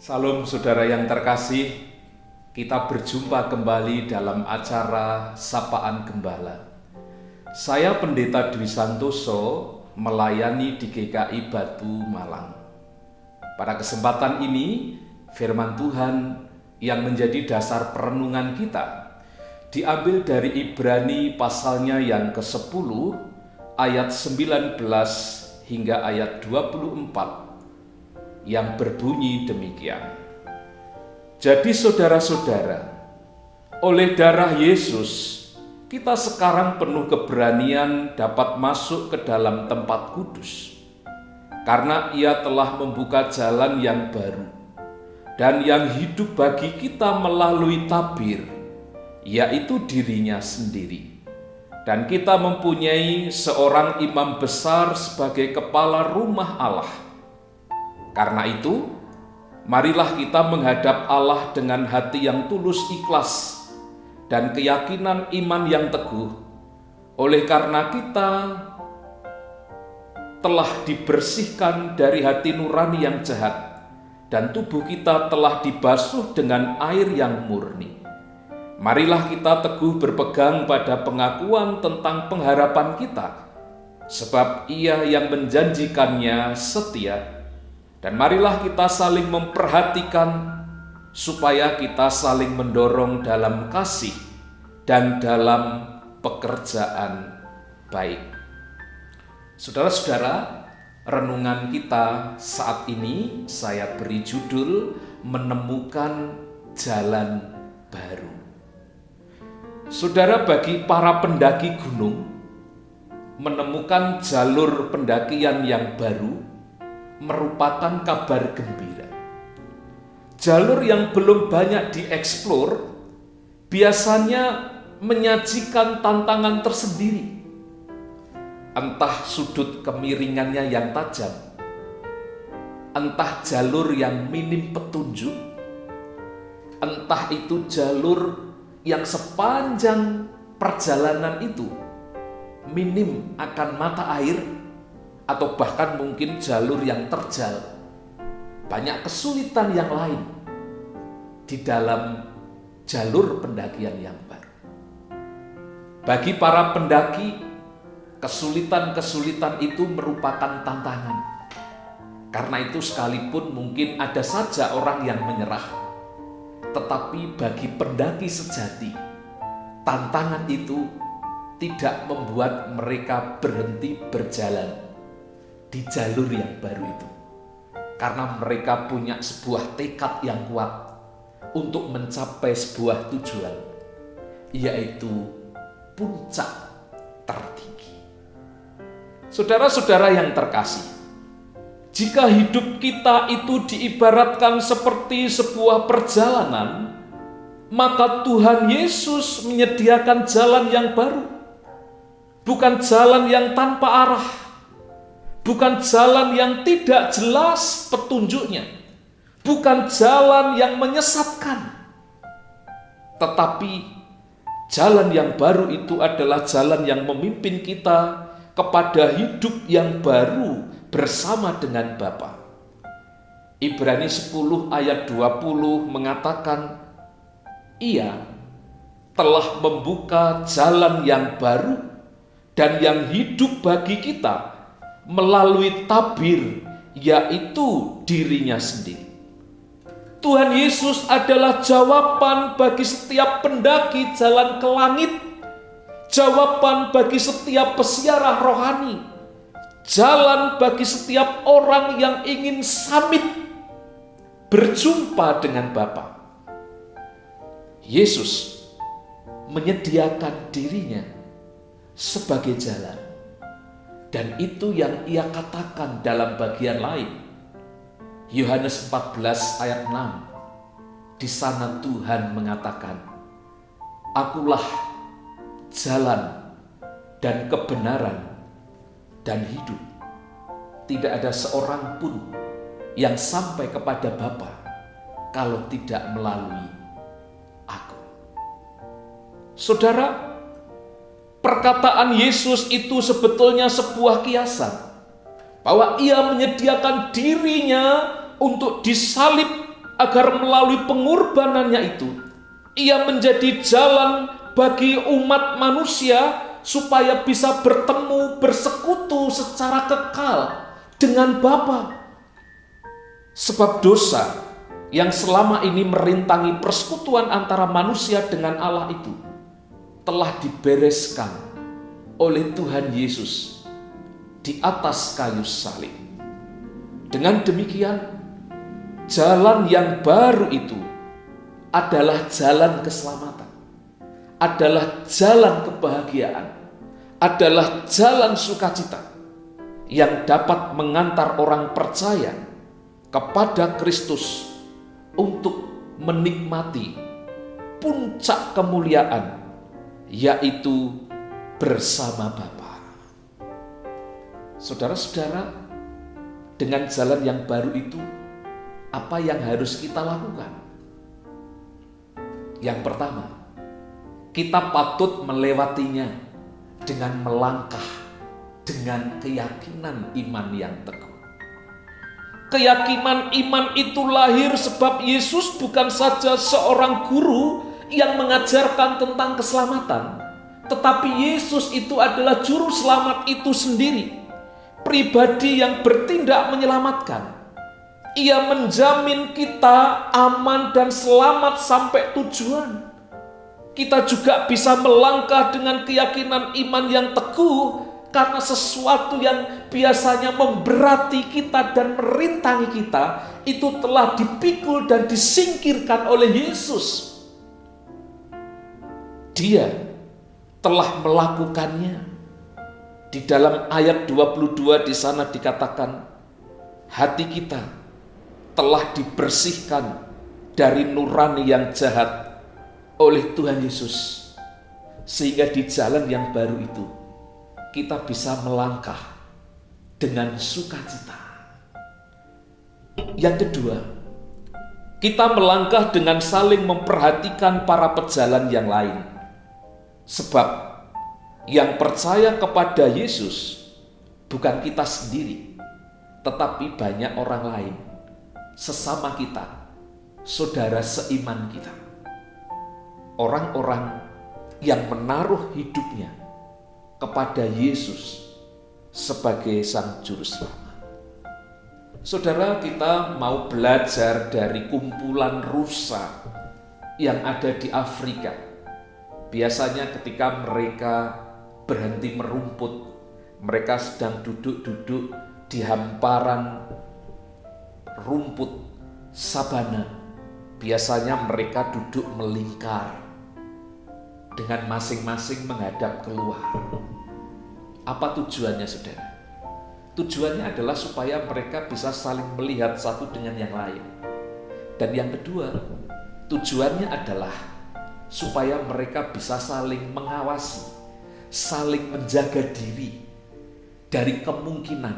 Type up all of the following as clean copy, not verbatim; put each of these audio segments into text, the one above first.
Salam saudara yang terkasih, kita berjumpa kembali dalam acara Sapaan Gembala. Saya Pendeta Dwi Santoso melayani di GKI Batu Malang. Pada kesempatan ini, firman Tuhan yang menjadi dasar perenungan kita diambil dari Ibrani pasalnya yang ke-10 ayat 19 hingga ayat 24 yang berbunyi demikian. Jadi saudara-saudara, oleh darah Yesus, kita sekarang penuh keberanian dapat masuk ke dalam tempat kudus, karena Ia telah membuka jalan yang baru dan yang hidup bagi kita melalui tabir, yaitu dirinya sendiri. Dan kita mempunyai seorang imam besar sebagai kepala rumah Allah. Karena itu, marilah kita menghadap Allah dengan hati yang tulus ikhlas dan keyakinan iman yang teguh. Oleh karena kita telah dibersihkan dari hati nurani yang jahat dan tubuh kita telah dibasuh dengan air yang murni. Marilah kita teguh berpegang pada pengakuan tentang pengharapan kita, sebab Ia yang menjanjikannya setia. Dan marilah kita saling memperhatikan supaya kita saling mendorong dalam kasih dan dalam pekerjaan baik. Saudara-saudara, renungan kita saat ini saya beri judul Menemukan Jalan Baru. Saudara, bagi para pendaki gunung, menemukan jalur pendakian yang baru merupakan kabar gembira. Jalur yang belum banyak dieksplor biasanya menyajikan tantangan tersendiri. Entah sudut kemiringannya yang tajam, entah jalur yang minim petunjuk, entah itu jalur yang sepanjang perjalanan itu minim akan mata air, atau bahkan mungkin jalur yang terjal. Banyak kesulitan yang lain di dalam jalur pendakian yang baru. Bagi para pendaki, kesulitan-kesulitan itu merupakan tantangan. Karena itu sekalipun mungkin ada saja orang yang menyerah, tetapi bagi pendaki sejati, tantangan itu tidak membuat mereka berhenti berjalan di jalur yang baru itu, karena mereka punya sebuah tekad yang kuat untuk mencapai sebuah tujuan, yaitu puncak tertinggi. Saudara-saudara yang terkasih, jika hidup kita itu diibaratkan seperti sebuah perjalanan, maka Tuhan Yesus menyediakan jalan yang baru, bukan jalan yang tanpa arah, bukan jalan yang tidak jelas petunjuknya, bukan jalan yang menyesatkan, tetapi jalan yang baru itu adalah jalan yang memimpin kita kepada hidup yang baru bersama dengan Bapa. Ibrani 10 ayat 20 mengatakan, Ia telah membuka jalan yang baru dan yang hidup bagi kita melalui tabir, yaitu dirinya sendiri. Tuhan Yesus adalah jawaban bagi setiap pendaki jalan ke langit, jawaban bagi setiap peziarah rohani, jalan bagi setiap orang yang ingin samit berjumpa dengan Bapa. Yesus menyediakan dirinya sebagai jalan. Dan itu yang Ia katakan dalam bagian lain. Yohanes 14 ayat 6. Di sana Tuhan mengatakan, Akulah jalan dan kebenaran dan hidup. Tidak ada seorang pun yang sampai kepada Bapa kalau tidak melalui Aku. Saudara, perkataan Yesus itu sebetulnya sebuah kiasan, bahwa Ia menyediakan dirinya untuk disalib agar melalui pengorbanannya itu, ia menjadi jalan bagi umat manusia supaya bisa bertemu, bersekutu secara kekal dengan Bapa. Sebab dosa yang selama ini merintangi persekutuan antara manusia dengan Allah itu telah dibereskan oleh Tuhan Yesus di atas kayu salib. Dengan demikian, jalan yang baru itu adalah jalan keselamatan, adalah jalan kebahagiaan, adalah jalan sukacita yang dapat mengantar orang percaya kepada Kristus untuk menikmati puncak kemuliaan, yaitu bersama Bapa. Saudara-saudara, dengan jalan yang baru itu, apa yang harus kita lakukan? Yang pertama, kita patut melewatinya dengan melangkah dengan keyakinan iman yang teguh. Keyakinan iman itu lahir sebab Yesus bukan saja seorang guru yang mengajarkan tentang keselamatan, tetapi Yesus itu adalah juru selamat itu sendiri, pribadi yang bertindak menyelamatkan. Ia menjamin kita aman dan selamat sampai tujuan. Kita juga bisa melangkah dengan keyakinan iman yang teguh, karena sesuatu yang biasanya memberati kita dan merintangi kita itu telah dipikul dan disingkirkan oleh Yesus. Dia telah melakukannya. Di dalam ayat 22 di sana dikatakan, hati kita telah dibersihkan dari nurani yang jahat oleh Tuhan Yesus, sehingga di jalan yang baru itu kita bisa melangkah dengan sukacita. Yang kedua, kita melangkah dengan saling memperhatikan para pejalan yang lain. Sebab yang percaya kepada Yesus bukan kita sendiri, tetapi banyak orang lain, sesama kita, saudara seiman kita. Orang-orang yang menaruh hidupnya kepada Yesus sebagai Sang Juru Selamat. Saudara, kita mau belajar dari kumpulan rusa yang ada di Afrika. Biasanya ketika mereka berhenti merumput, mereka sedang duduk-duduk di hamparan rumput sabana. Biasanya mereka duduk melingkar dengan masing-masing menghadap keluar. Apa tujuannya, saudara? Tujuannya adalah supaya mereka bisa saling melihat satu dengan yang lain. Dan yang kedua, tujuannya adalah supaya mereka bisa saling mengawasi, saling menjaga diri dari kemungkinan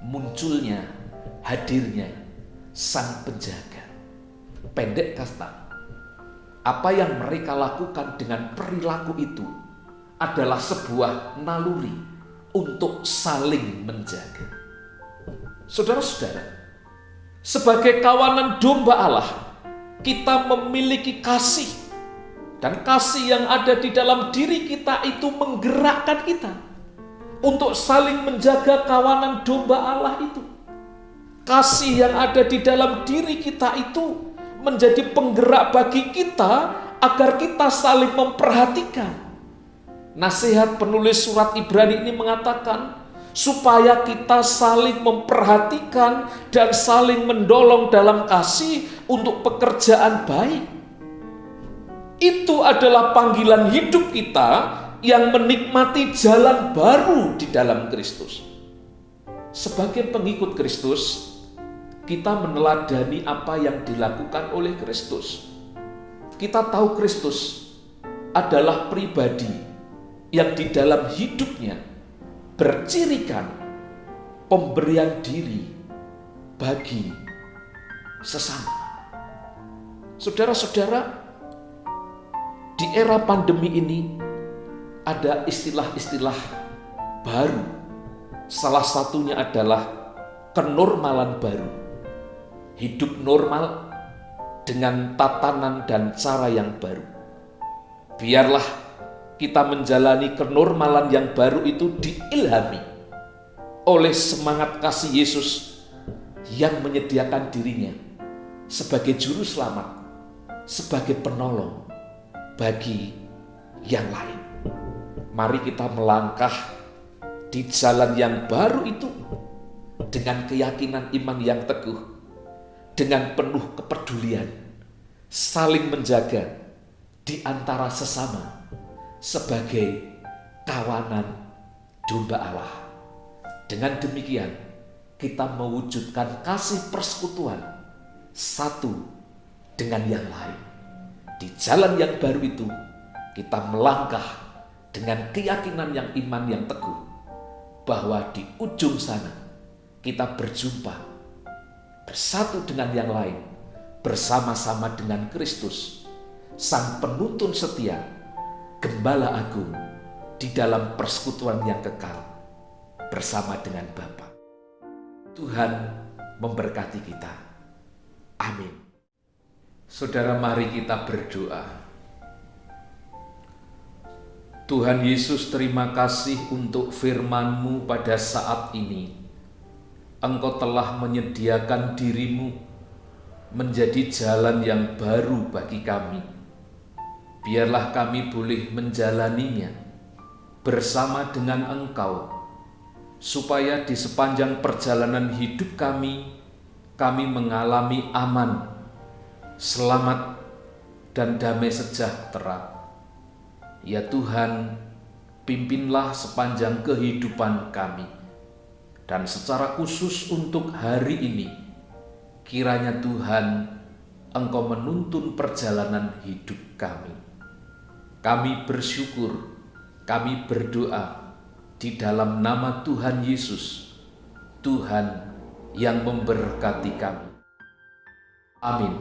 munculnya, hadirnya sang penjaga. Pendek kata, apa yang mereka lakukan dengan perilaku itu adalah sebuah naluri untuk saling menjaga. Saudara-saudara, sebagai kawanan domba Allah, kita memiliki kasih, dan kasih yang ada di dalam diri kita itu menggerakkan kita untuk saling menjaga kawanan domba Allah itu. Kasih yang ada di dalam diri kita itu menjadi penggerak bagi kita agar kita saling memperhatikan. Nasihat penulis surat Ibrani ini mengatakan supaya kita saling memperhatikan dan saling mendorong dalam kasih untuk pekerjaan baik. Itu adalah panggilan hidup kita yang menikmati jalan baru di dalam Kristus. Sebagai pengikut Kristus, kita meneladani apa yang dilakukan oleh Kristus. Kita tahu Kristus adalah pribadi yang di dalam hidupnya bercirikan pemberian diri bagi sesama. Saudara-saudara, di era pandemi ini ada istilah-istilah baru. Salah satunya adalah kenormalan baru. Hidup normal dengan tatanan dan cara yang baru. Biarlah kita menjalani kenormalan yang baru itu diilhami oleh semangat kasih Yesus yang menyediakan dirinya sebagai juru selamat, sebagai penolong bagi yang lain. Mari kita melangkah di jalan yang baru itu dengan keyakinan iman yang teguh, dengan penuh kepedulian, saling menjaga di antara sesama sebagai kawanan domba Allah. Dengan demikian, kita mewujudkan kasih persekutuan satu dengan yang lain. Di jalan yang baru itu, kita melangkah dengan keyakinan yang iman yang teguh, bahwa di ujung sana kita berjumpa, bersatu dengan yang lain, bersama-sama dengan Kristus, Sang Penuntun setia, Gembala Agung, di dalam persekutuan yang kekal bersama dengan Bapa. Tuhan memberkati kita. Amin. Saudara, mari kita berdoa. Tuhan Yesus, terima kasih untuk firman-Mu pada saat ini. Engkau telah menyediakan diri-Mu menjadi jalan yang baru bagi kami. Biarlah kami boleh menjalaninya bersama dengan Engkau, supaya di sepanjang perjalanan hidup kami mengalami aman, selamat, dan damai sejahtera. Ya Tuhan, pimpinlah sepanjang kehidupan kami, dan secara khusus untuk hari ini, kiranya Tuhan, Engkau menuntun perjalanan hidup kami. Kami bersyukur, kami berdoa di dalam nama Tuhan Yesus, Tuhan yang memberkati kami. Amin.